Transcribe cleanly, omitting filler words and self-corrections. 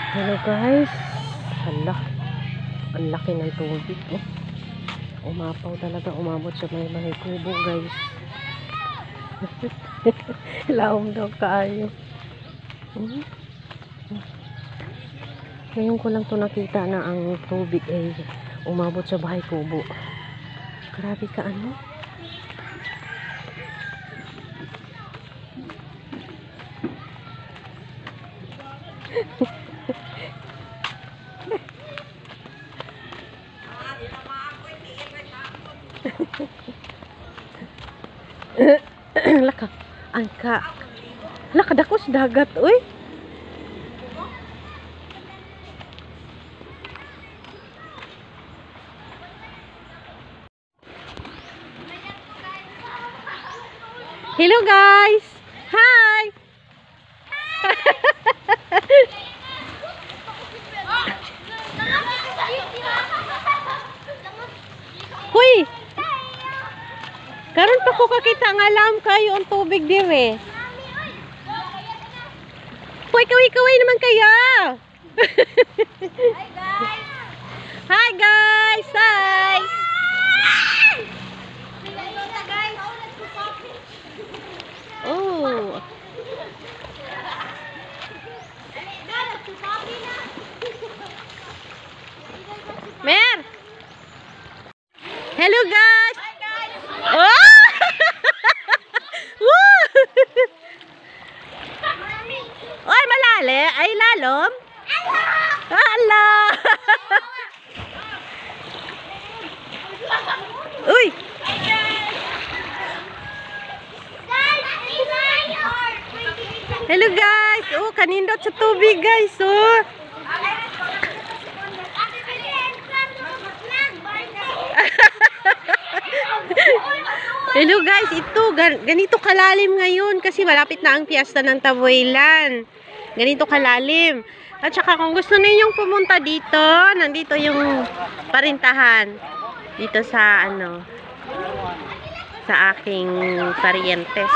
Hello guys, hala, ang laki ng tubig oh. Umapaw talaga, umabot sa may mga kubo guys. Laom daw kaayo. Ngayon ko lang to nakita na ang tubig ay umabot sa bahay kubo. Grabe ka ano. Laka, angka. Laka dakos dagat, uy. Hello guys. Hi. Huy. Karon pa ko kakita nga alam kayo ang tubig dire. Hoy, kaway-kaway naman kaya. Hi guys. Hi guys. Hi. Oh. Mer. Hello guys. Hi guys. Oh! Woo! Oy, malali. Ay, lalom. Ala! Uy! Hello guys. Oh, kanindot sa tubig guys. Oh. Hello guys, ito ganito kalalim ngayon kasi malapit na ang piyesta ng Tabuelan. Ganito kalalim. At saka kung gusto ninyong pumunta dito, nandito yung parintahan dito sa ano sa aking parientes.